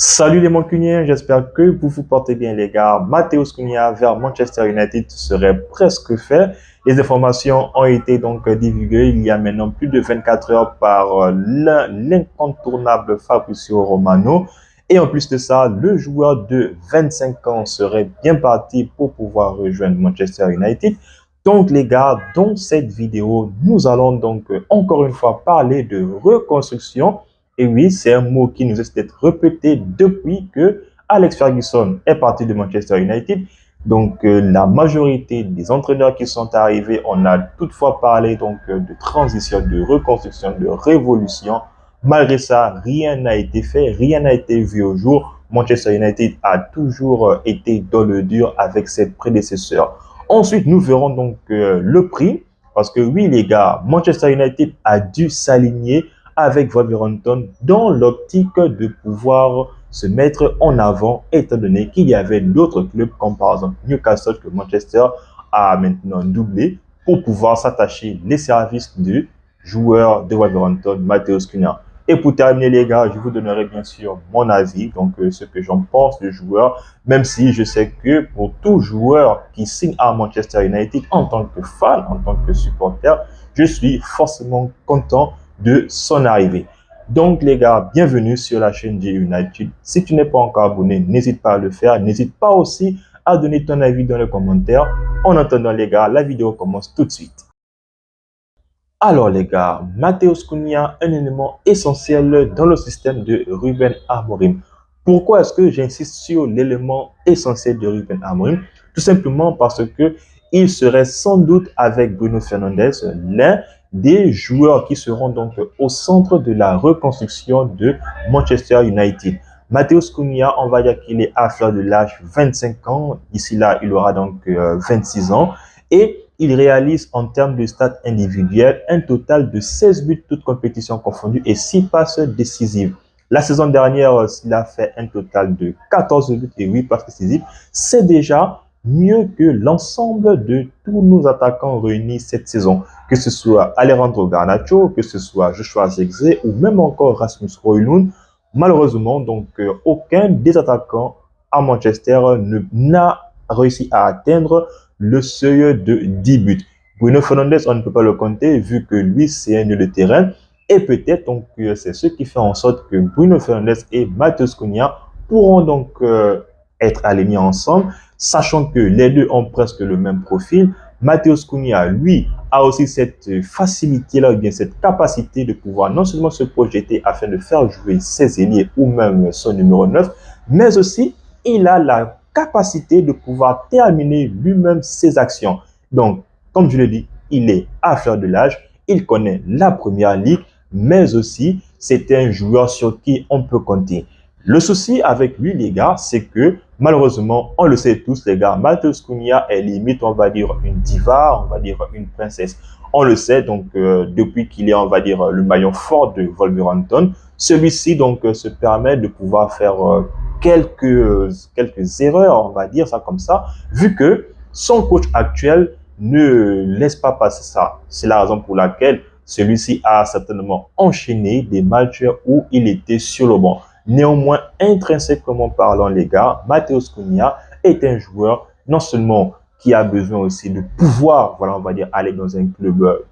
Salut les Mancuniens, j'espère que vous vous portez bien les gars. Matheus Cunha vers Manchester United serait presque fait. Les informations ont été donc divulguées il y a maintenant plus de 24 heures par l'incontournable Fabrizio Romano. Et en plus de ça, le joueur de 25 ans serait bien parti pour pouvoir rejoindre Manchester United. Donc les gars, dans cette vidéo, nous allons donc encore une fois parler de reconstruction. Et oui, c'est un mot qui nous est d'être répété depuis que Alex Ferguson est parti de Manchester United. Donc, la majorité des entraîneurs qui sont arrivés, on a toutefois parlé donc de transition, de reconstruction, de révolution. Malgré ça, rien n'a été fait, rien n'a été vu au jour. Manchester United a toujours été dans le dur avec ses prédécesseurs. Ensuite, nous verrons donc le prix, parce que oui, les gars, Manchester United a dû s'aligner avec Wolverhampton dans l'optique de pouvoir se mettre en avant, étant donné qu'il y avait d'autres clubs comme par exemple Newcastle que Manchester a maintenant doublé pour pouvoir s'attacher les services du joueur de Wolverhampton, Matheus Cunha. Et pour terminer les gars, je vous donnerai bien sûr mon avis, donc ce que j'en pense du joueur, même si je sais que pour tout joueur qui signe à Manchester United en tant que fan, en tant que supporter, je suis forcément content de son arrivée. Donc les gars, bienvenue sur la chaîne J-United. Si tu n'es pas encore abonné, n'hésite pas à le faire. N'hésite pas aussi à donner ton avis dans les commentaires. En attendant les gars, la vidéo commence tout de suite. Alors les gars, Matheus Cunha, un élément essentiel dans le système de Ruben Amorim. Pourquoi est-ce que j'insiste sur l'élément essentiel de Ruben Amorim? Tout simplement parce que il serait sans doute avec Bruno Fernandes l'un des joueurs qui seront donc au centre de la reconstruction de Manchester United. Matheus Cunha, on va dire qu'il est à fleur de l'âge, 25 ans. D'ici là, il aura donc 26 ans. Et il réalise en termes de stats individuels un total de 16 buts, toutes compétitions confondues, et 6 passes décisives. La saison dernière, il a fait un total de 14 buts et 8 passes décisives. C'est déjà mieux que l'ensemble de tous nos attaquants réunis cette saison, que ce soit Alejandro Garnacho, que ce soit Joshua Zirkzee ou même encore Rasmus Højlund. Malheureusement, donc, aucun des attaquants à Manchester n'a réussi à atteindre le seuil de 10 buts. Bruno Fernandes, on ne peut pas le compter vu que lui, c'est un milieu de terrain. Et peut-être donc c'est ce qui fait en sorte que Bruno Fernandes et Matheus Cunha pourront donc être alignés ensemble, sachant que les deux ont presque le même profil. Matheus Cunha, lui, a aussi cette facilité-là, ou bien cette capacité de pouvoir non seulement se projeter afin de faire jouer ses ailiers ou même son numéro 9, mais aussi il a la capacité de pouvoir terminer lui-même ses actions. Donc, comme je l'ai dit, il est à fleur de l'âge, il connaît la première ligue, mais aussi c'est un joueur sur qui on peut compter. Le souci avec lui, les gars, c'est que malheureusement, on le sait tous, les gars, Matheus Cunha est limite, on va dire, une diva, on va dire une princesse. On le sait, donc, depuis qu'il est, on va dire, le maillon fort de Wolverhampton, celui-ci, donc, se permet de pouvoir faire quelques erreurs, on va dire ça comme ça, vu que son coach actuel ne laisse pas passer ça. C'est la raison pour laquelle celui-ci a certainement enchaîné des matchs où il était sur le banc. Néanmoins, intrinsèquement parlant, les gars, Matheus Cunha est un joueur non seulement qui a besoin aussi de pouvoir, voilà, on va dire, aller dans un club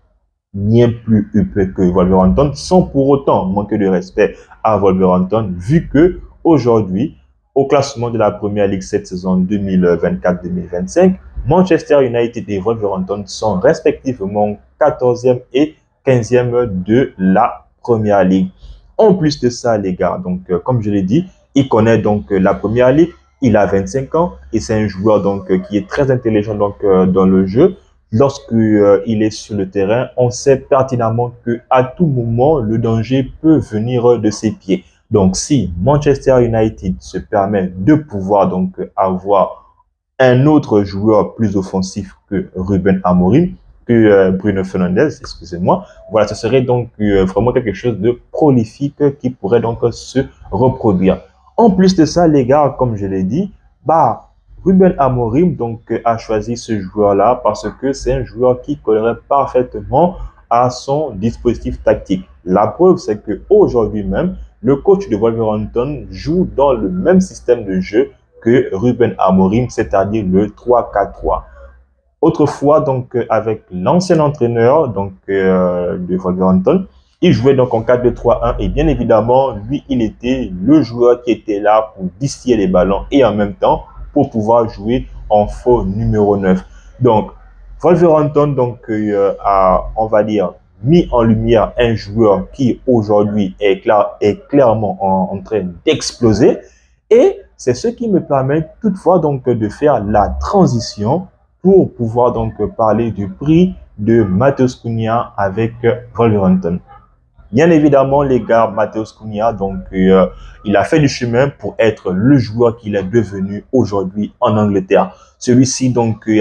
bien plus huppé que Wolverhampton, sans pour autant manquer de respect à Wolverhampton, vu que aujourd'hui, au classement de la Première Ligue cette saison 2024-2025, Manchester United et Wolverhampton sont respectivement 14e et 15e de la Première Ligue. En plus de ça, les gars, donc comme je l'ai dit, il connaît donc la Première Ligue, il a 25 ans et c'est un joueur donc qui est très intelligent donc dans le jeu. Lorsqu'il est sur le terrain, on sait pertinemment qu'à tout moment, le danger peut venir de ses pieds. Donc, si Manchester United se permet de pouvoir donc avoir un autre joueur plus offensif que Ruben Amorim, que Bruno Fernandes, excusez-moi, voilà, ce serait donc vraiment quelque chose de prolifique qui pourrait donc se reproduire. En plus de ça, les gars, comme je l'ai dit, Ruben Amorim donc a choisi ce joueur-là parce que c'est un joueur qui collerait parfaitement à son dispositif tactique. La preuve, c'est qu'aujourd'hui même, le coach de Wolverhampton joue dans le même système de jeu que Ruben Amorim, c'est-à-dire le 3-4-3. Autrefois, donc, avec l'ancien entraîneur de Wolverhampton, il jouait donc en 4-2-3-1 et bien évidemment, lui, il était le joueur qui était là pour distiller les ballons et en même temps pour pouvoir jouer en faux numéro 9. Donc, Wolverhampton a, on va dire, mis en lumière un joueur qui aujourd'hui est clairement en train d'exploser et c'est ce qui me permet toutefois donc de faire la transition pour pouvoir donc parler du prix de Matheus Cunha avec Wolverhampton. Bien évidemment, les gars, Matheus Cunha, il a fait du chemin pour être le joueur qu'il est devenu aujourd'hui en Angleterre. Celui-ci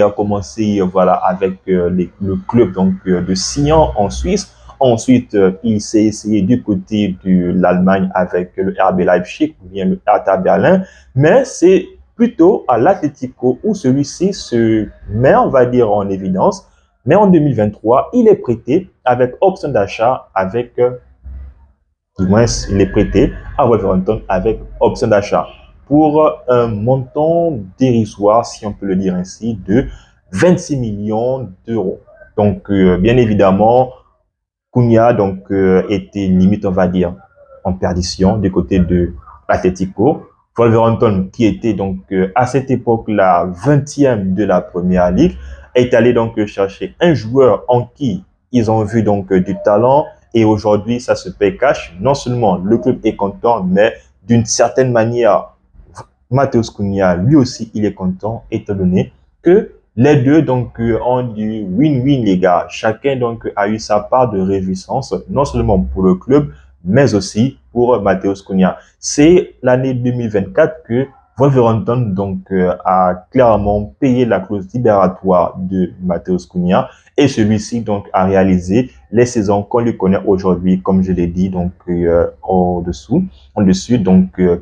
a commencé avec le club de Sion en Suisse. Ensuite, il s'est essayé du côté de l'Allemagne avec le RB Leipzig ou bien le Hertha Berlin, mais c'est plutôt à l'Atlético où celui-ci se met, on va dire, en évidence. Mais en 2023, il est prêté avec option d'achat il est prêté à Wolverhampton avec option d'achat pour un montant dérisoire, si on peut le dire ainsi, de 26 millions d'euros. Donc, bien évidemment, Cunha était limite, on va dire, en perdition du côté de l'Atlético. Wolverhampton, qui était à cette époque-là 20e de la Première Ligue, est allé chercher un joueur en qui ils ont vu du talent et aujourd'hui ça se paye cash. Non seulement le club est content, mais d'une certaine manière, Matheus Cunha, lui aussi, il est content étant donné que les deux ont du win-win les gars. Chacun a eu sa part de réjouissance, non seulement pour le club, mais aussi pour Matheus Cunha. C'est l'année 2024 que Wolverhampton a clairement payé la clause libératoire de Matheus Cunha et celui-ci a réalisé les saisons qu'on lui connaît aujourd'hui, comme je l'ai dit en dessus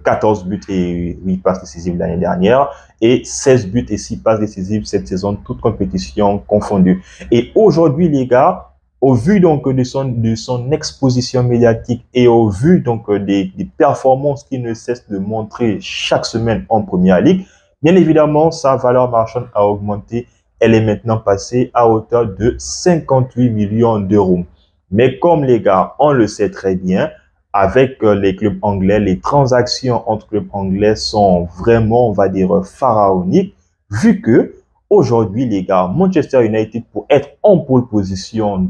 14 buts et 8 passes décisives l'année dernière et 16 buts et 6 passes décisives cette saison, toutes compétitions confondues. Et aujourd'hui les gars, au vu de son exposition médiatique et au vu des performances qu'il ne cesse de montrer chaque semaine en Première Ligue, bien évidemment, sa valeur marchande a augmenté. Elle est maintenant passée à hauteur de 58 millions d'euros. Mais comme les gars, on le sait très bien, avec les clubs anglais, les transactions entre clubs anglais sont vraiment, on va dire, pharaoniques, vu que aujourd'hui, les gars, Manchester United, pour être en pole position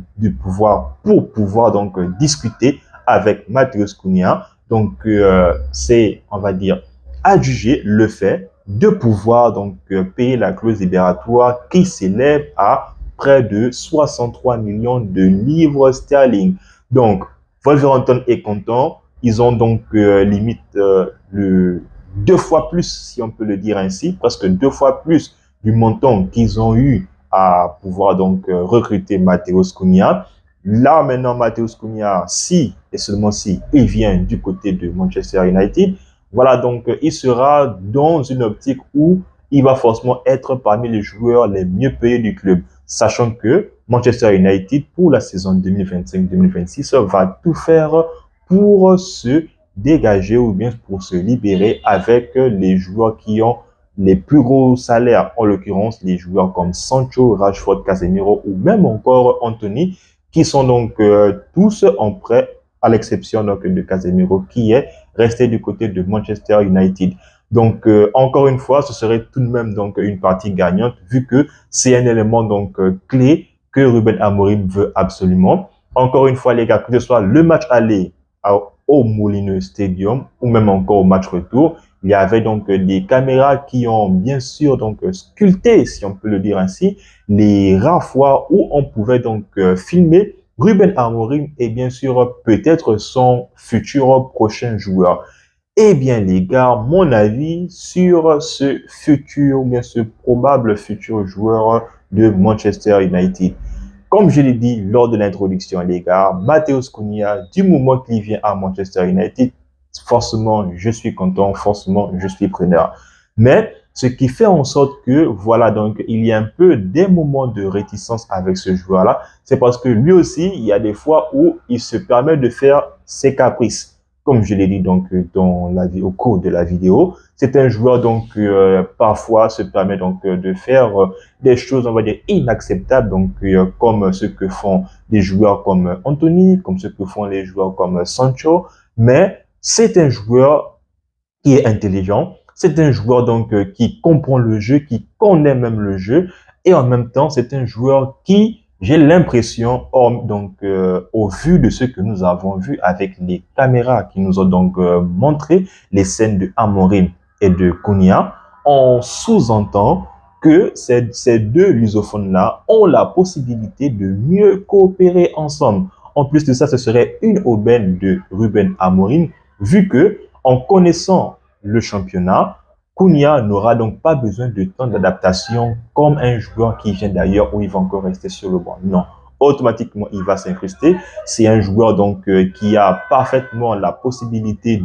pour pouvoir discuter avec Matheus Cunha, c'est, on va dire, adjuger le fait de pouvoir payer la clause libératoire qui s'élève à près de 63 millions de livres sterling. Donc, Wolverhampton est content. Ils ont limite le 2 fois plus, si on peut le dire ainsi, presque 2 fois plus du montant qu'ils ont eu à pouvoir recruter Matheus Cunha. Là, maintenant, Matheus Cunha, si et seulement si il vient du côté de Manchester United, voilà, il sera dans une optique où il va forcément être parmi les joueurs les mieux payés du club, sachant que Manchester United, pour la saison 2025-2026, va tout faire pour se dégager ou bien pour se libérer avec les joueurs qui ont les plus gros salaires, en l'occurrence les joueurs comme Sancho, Rashford, Casemiro ou même encore Anthony, qui sont tous en prêt, à l'exception de Casemiro qui est resté du côté de Manchester United. Encore une fois, ce serait tout de même une partie gagnante vu que c'est un élément clé que Ruben Amorim veut absolument. Encore une fois, les gars, que ce soit le match aller au Molineux Stadium ou même encore au match retour, il y avait des caméras qui ont bien sûr sculpté, si on peut le dire ainsi, les rares fois où on pouvait filmer Ruben Amorim et bien sûr peut-être son futur prochain joueur. Eh bien les gars, mon avis sur ce futur, ou bien ce probable futur joueur de Manchester United. Comme je l'ai dit lors de l'introduction, les gars, Matheus Cunha, du moment qu'il vient à Manchester United, forcément, je suis content, forcément, je suis preneur. Mais ce qui fait en sorte que, voilà, il y a un peu des moments de réticence avec ce joueur-là, c'est parce que lui aussi, il y a des fois où il se permet de faire ses caprices. comme je l'ai dit donc au cours de la vidéo. C'est un joueur donc parfois se permet donc de faire des choses, on va dire, inacceptables, donc comme ce que font des joueurs comme Anthony, comme ce que font les joueurs comme Sancho. Mais c'est un joueur qui est intelligent. C'est un joueur donc qui comprend le jeu, qui connaît même le jeu, et en même temps, c'est un joueur qui, j'ai l'impression, au vu de ce que nous avons vu avec les caméras qui nous ont donc montré les scènes de Amorim et de Cunha, on sous-entend que ces deux lusophones-là ont la possibilité de mieux coopérer ensemble. En plus de ça, ce serait une aubaine de Ruben Amorim, vu que en connaissant le championnat, Cunha n'aura donc pas besoin de temps d'adaptation comme un joueur qui vient d'ailleurs où il va encore rester sur le banc. Non, automatiquement, il va s'incruster. C'est un joueur donc qui a parfaitement la possibilité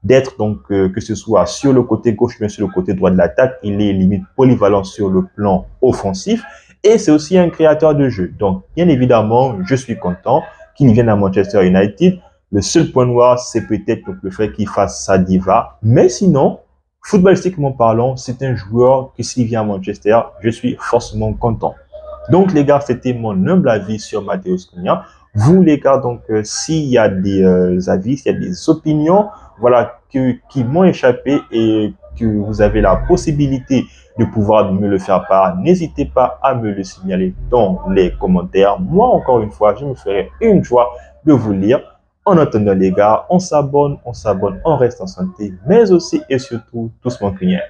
d'être donc que ce soit sur le côté gauche mais sur le côté droit de l'attaque. Il est limite polyvalent sur le plan offensif et c'est aussi un créateur de jeu. Donc, bien évidemment, je suis content qu'il vienne à Manchester United. Le seul point noir, c'est peut-être le fait qu'il fasse sa diva. Mais sinon, footballistiquement parlant, c'est un joueur que s'il vient à Manchester, je suis forcément content. Donc, les gars, c'était mon humble avis sur Matheus Cunha. Vous, les gars, donc, s'il y a des avis, s'il y a des opinions, voilà, qui m'ont échappé et que vous avez la possibilité de pouvoir me le faire part, n'hésitez pas à me le signaler dans les commentaires. Moi, encore une fois, je me ferai une joie de vous lire. En attendant, les gars, on s'abonne, on reste en santé, mais aussi et surtout, tous mon cunier.